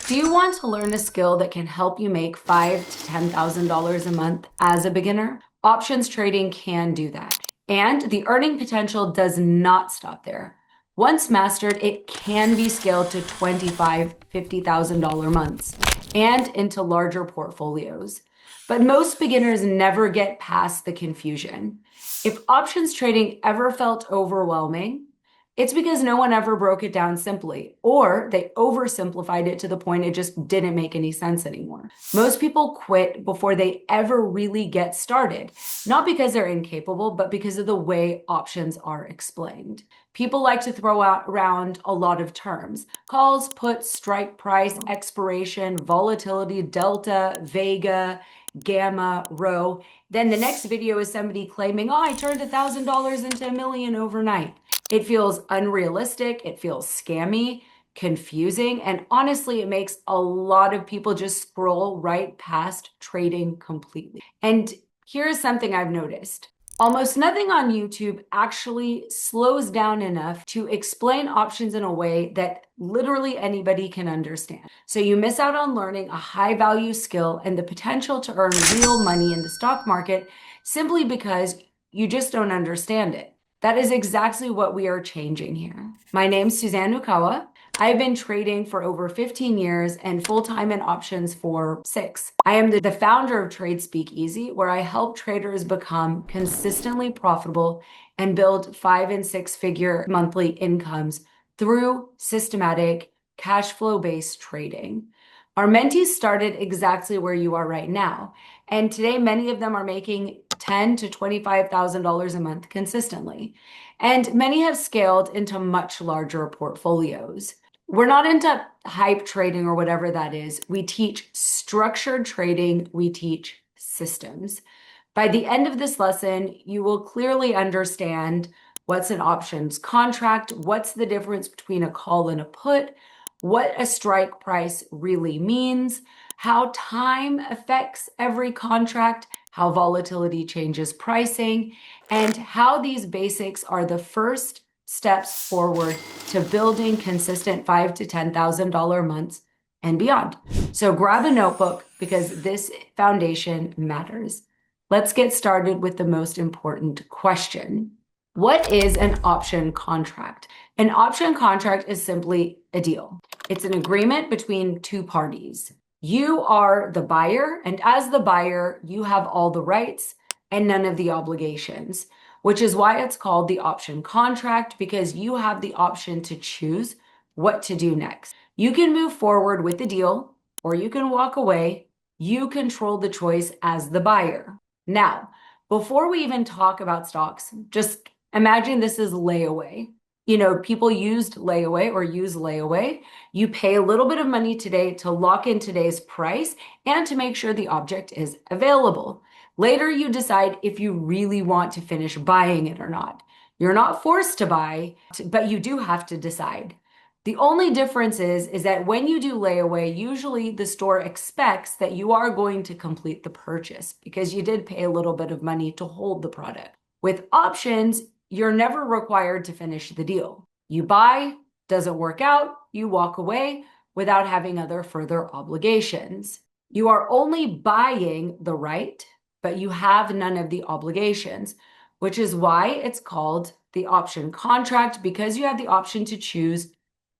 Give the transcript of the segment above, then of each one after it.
Do you want to learn a skill that can help you make $5,000 to $10,000 a month as a beginner? Options trading can do that. And the earning potential does not stop there. Once mastered, it can be scaled to $25,000, $50,000 months and into larger portfolios. But most beginners never get past the confusion. If options trading ever felt overwhelming, it's because no one ever broke it down simply, or they oversimplified it to the point it just didn't make any sense anymore. Most people quit before they ever really get started, not because they're incapable, but because of the way options are explained. People like to throw out around a lot of terms: calls, puts, strike price, expiration, volatility, delta, vega, gamma, rho. Then the next video is somebody claiming, oh, I turned $1,000 into $1 million overnight. It feels unrealistic, it feels scammy, confusing, and honestly, it makes a lot of people just scroll right past trading completely. And here's something I've noticed. Almost nothing on YouTube actually slows down enough to explain options in a way that literally anybody can understand. So you miss out on learning a high value skill and the potential to earn real money in the stock market simply because you just don't understand it. That is exactly what we are changing here. My name's Suzanne Nukawa. I've been trading for over 15 years and full-time in options for 6. I am the founder of Trade Speakeasy, where I help traders become consistently profitable and build 5- and 6-figure monthly incomes through systematic cash flow-based trading. Our mentees started exactly where you are right now, and today many of them are making $10,000 to $25,000 a month consistently, and many have scaled into much larger portfolios. We're not into hype trading or whatever that is. We teach structured trading. We teach systems. By the end of this lesson, you will clearly understand what's an options contract, what's the difference between a call and a put, what a strike price really means, how time affects every contract, how volatility changes pricing, and how these basics are the first steps forward to building consistent $5,000 to $10,000 months and beyond. So grab a notebook because this foundation matters. Let's get started with the most important question. What is an option contract? An option contract is simply a deal. It's an agreement between two parties. You are the buyer, and as the buyer, you have all the rights and none of the obligations, which is why it's called the option contract, because you have the option to choose what to do next. You can move forward with the deal, or you can walk away. You control the choice as the buyer. Now, before we even talk about stocks, just imagine this is layaway. You know, people used layaway or use layaway. You pay a little bit of money today to lock in today's price and to make sure the object is available. Later, you decide if you really want to finish buying it or not. You're not forced to buy, but you do have to decide. The only difference is that when you do layaway, usually the store expects that you are going to complete the purchase because you did pay a little bit of money to hold the product. With options, you're never required to finish the deal. You buy, doesn't work out, you walk away without having other further obligations. You are only buying the right, but you have none of the obligations, which is why it's called the option contract, because you have the option to choose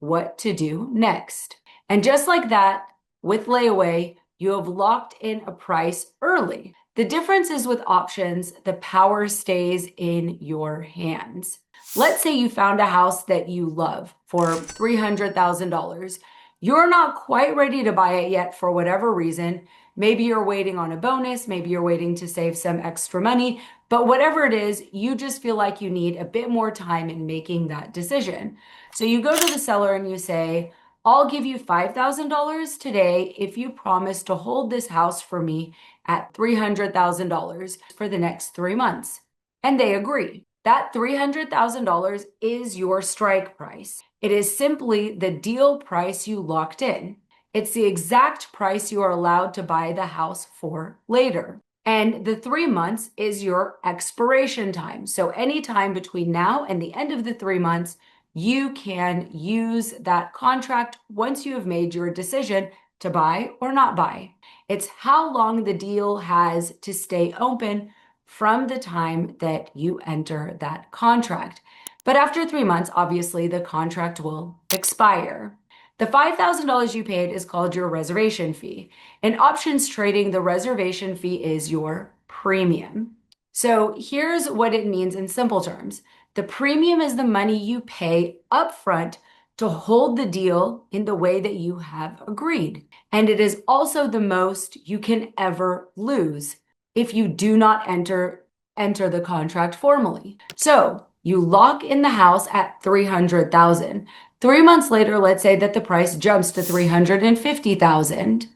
what to do next. And just like that, with layaway, you have locked in a price early. The difference is with options, the power stays in your hands. Let's say you found a house that you love for $300,000. You're not quite ready to buy it yet for whatever reason. Maybe you're waiting on a bonus, maybe you're waiting to save some extra money, but whatever it is, you just feel like you need a bit more time in making that decision. So you go to the seller and you say, I'll give you $5,000 today if you promise to hold this house for me at $300,000 for the next 3 months. And they agree. That $300,000 is your strike price. It is simply the deal price you locked in. It's the exact price you are allowed to buy the house for later. And the 3 months is your expiration time. So any time between now and the end of the 3 months, you can use that contract once you have made your decision to buy or not buy. It's how long the deal has to stay open from the time that you enter that contract. But after 3 months, obviously, the contract will expire. The $5,000 you paid is called your reservation fee. In options trading, the reservation fee is your premium. So here's what it means in simple terms. The premium is the money you pay upfront to hold the deal in the way that you have agreed. And it is also the most you can ever lose if you do not enter the contract formally. So you lock in the house at $300,000. 3 months later, let's say that the price jumps to $350,000.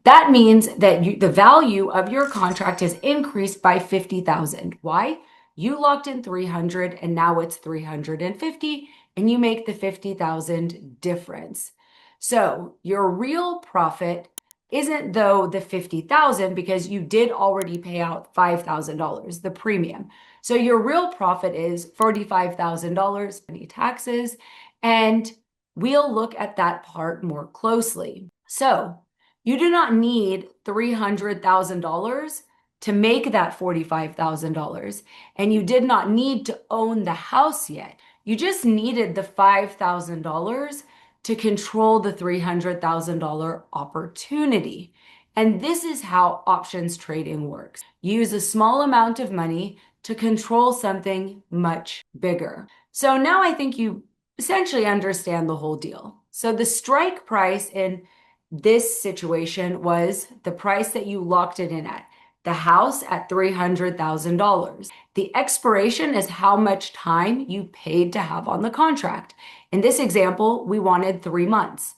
That means that the value of your contract has increased by $50,000. Why? You locked in 300 and now it's 350 and you make the 50,000 difference. So your real profit isn't though the 50,000 because you did already pay out $5,000, the premium. So your real profit is $45,000 any taxes, and we'll look at that part more closely. So you do not need $300,000 to make that $45,000, and you did not need to own the house yet. You just needed the $5,000 to control the $300,000 opportunity. And this is how options trading works. You use a small amount of money to control something much bigger. So now I think you essentially understand the whole deal. So the strike price in this situation was the price that you locked it in at. The house at $300,000. The expiration is how much time you paid to have on the contract. In this example, we wanted 3 months.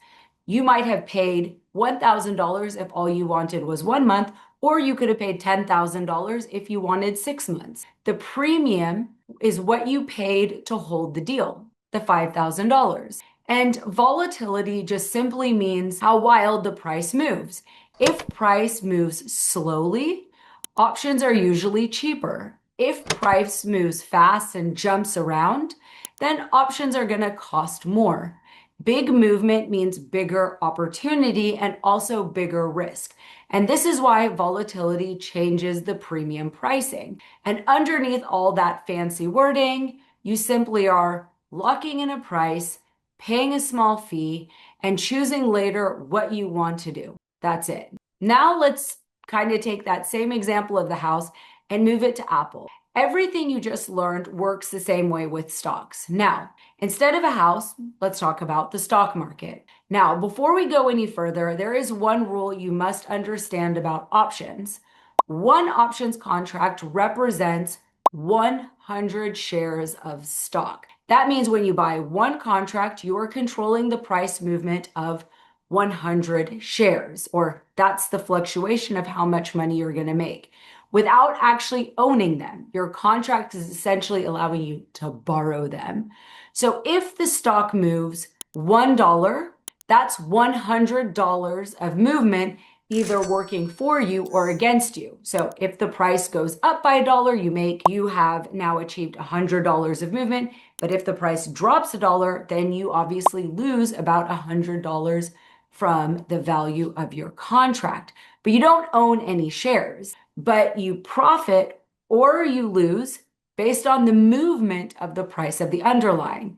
You might have paid $1,000 if all you wanted was 1 month, or you could have paid $10,000 if you wanted 6 months. The premium is what you paid to hold the deal, the $5,000. And volatility just simply means how wild the price moves. If price moves slowly, options are usually cheaper. If price moves fast and jumps around, then options are going to cost more. Big movement means bigger opportunity and also bigger risk. And this is why volatility changes the premium pricing. And underneath all that fancy wording, you simply are locking in a price, paying a small fee, and choosing later what you want to do. That's it. Now let's kind of take that same example of the house and move it to Apple. Everything you just learned works the same way with stocks. Now, instead of a house, let's talk about the stock market. Now, before we go any further, there is one rule you must understand about options. One options contract represents 100 shares of stock. That means when you buy one contract, you are controlling the price movement of 100 shares, or that's the fluctuation of how much money you're going to make without actually owning them. Your contract is essentially allowing you to borrow them. So if the stock moves $1, that's $100 of movement either working for you or against you. So if the price goes up by $1, you have now achieved $100 of movement. But if the price drops $1, then you obviously lose about $100 from the value of your contract. But you don't own any shares, but you profit or you lose based on the movement of the price of the underlying.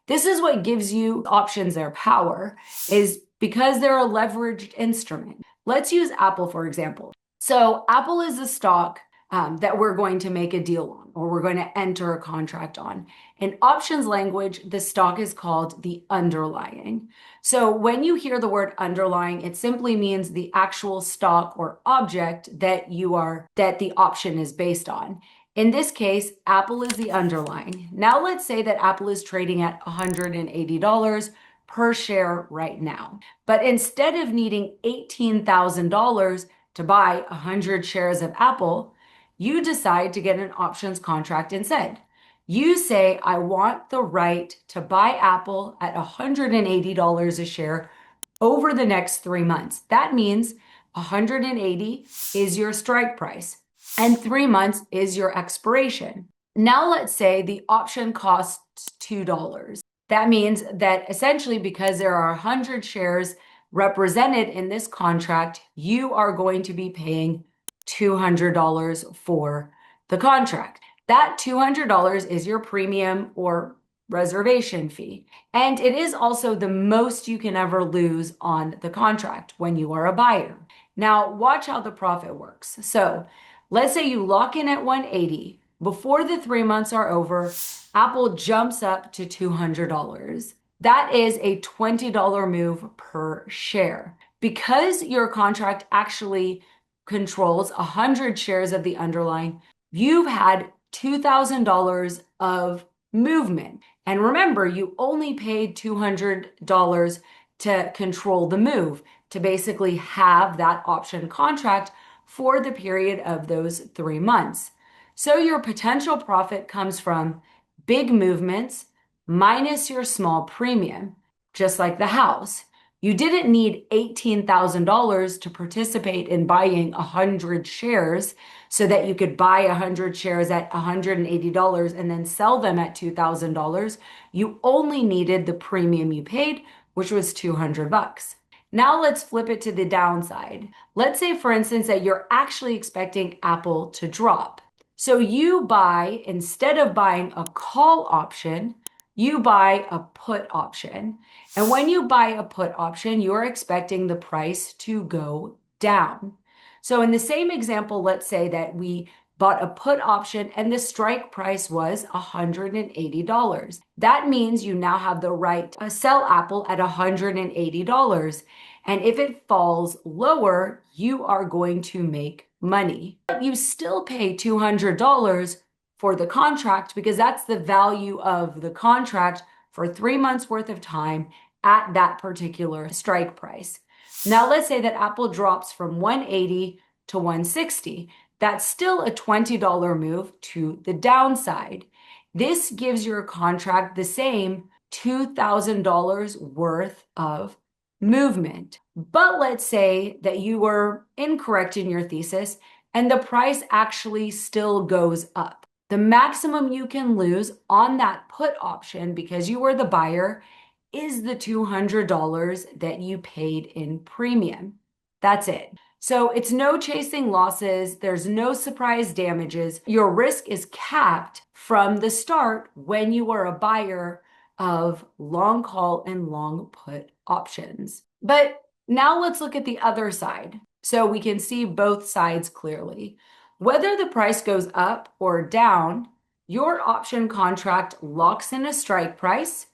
This is what gives you options their power, is because they're a leveraged instrument. Let's use Apple, for example. So Apple is a stock that we're going to make a deal on, or we're going to enter a contract on. In options language, the stock is called the underlying. So when you hear the word underlying, it simply means the actual stock or object that the option is based on. In this case, Apple is the underlying. Now let's say that Apple is trading at $180 per share right now. But instead of needing $18,000 to buy 100 shares of Apple, you decide to get an options contract instead. You say, I want the right to buy Apple at $180 a share over the next 3 months. That means 180 is your strike price and 3 months is your expiration. Now let's say the option costs $2. That means that essentially, because there are 100 shares represented in this contract, you are going to be paying $200 for the contract. That $200 is your premium or reservation fee. And it is also the most you can ever lose on the contract when you are a buyer. Now, watch how the profit works. So let's say you lock in at 180. Before the 3 months are over, Apple jumps up to $200. That is a $20 move per share. Because your contract actually controls 100 shares of the underlying, you've had $2,000 of movement. And remember, you only paid $200 to control the move, to basically have that option contract for the period of those 3 months. So your potential profit comes from big movements minus your small premium, just like the house. You didn't need $18,000 to participate in buying 100 shares so that you could buy 100 shares at $180 and then sell them at $2,000. You only needed the premium you paid, which was $200. Now let's flip it to the downside. Let's say, for instance, that you're actually expecting Apple to drop. So you buy, instead of buying a call option, you buy a put option. And when you buy a put option, you're expecting the price to go down. So in the same example, let's say that we bought a put option and the strike price was $180. That means you now have the right to sell Apple at $180. And if it falls lower, you are going to make money. But you still pay $200 for the contract because that's the value of the contract for 3 months worth of time at that particular strike price. Now let's say that Apple drops from 180 to 160. That's still a $20 move to the downside. This gives your contract the same $2,000 worth of movement. But let's say that you were incorrect in your thesis and the price actually still goes up. The maximum you can lose on that put option, because you were the buyer, is the $200 that you paid in premium. That's it. So it's no chasing losses. There's no surprise damages. Your risk is capped from the start when you are a buyer of long call and long put options. But now let's look at the other side so we can see both sides clearly. Whether the price goes up or down, your option contract locks in a strike price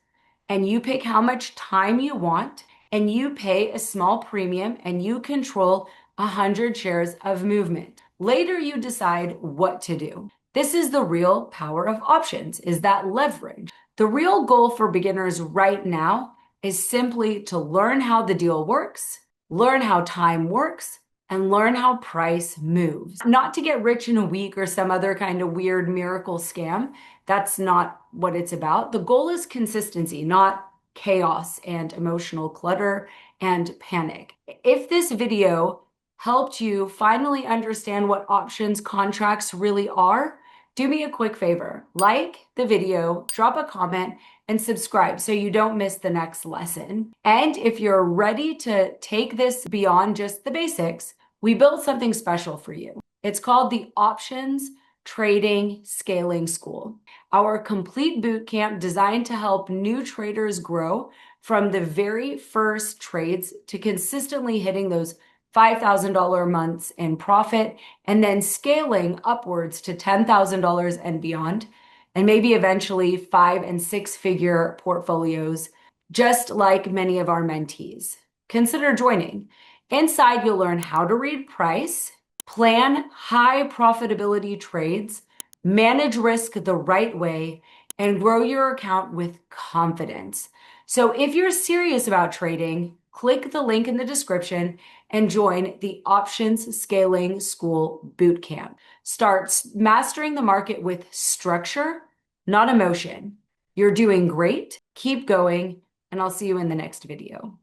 and you pick how much time you want and you pay a small premium and you control 100 shares of movement. Later, you decide what to do. This is the real power of options, is that leverage. The real goal for beginners right now is simply to learn how the deal works, learn how time works, and learn how price moves. Not to get rich in a week or some other kind of weird miracle scam. That's not what it's about. The goal is consistency, not chaos and emotional clutter and panic. If this video helped you finally understand what options contracts really are, do me a quick favor. Like the video, drop a comment, and subscribe so you don't miss the next lesson. And if you're ready to take this beyond just the basics, we built something special for you. It's called the Options Trading Scaling School, our complete boot camp designed to help new traders grow from the very first trades to consistently hitting those $5,000 months in profit and then scaling upwards to $10,000 and beyond, and maybe eventually 5- and 6-figure portfolios, just like many of our mentees. Consider joining. Inside, you'll learn how to read price, plan high profitability trades, manage risk the right way, and grow your account with confidence. So if you're serious about trading, click the link in the description and join the Options Scaling School Bootcamp. Start mastering the market with structure, not emotion. You're doing great. Keep going, and I'll see you in the next video.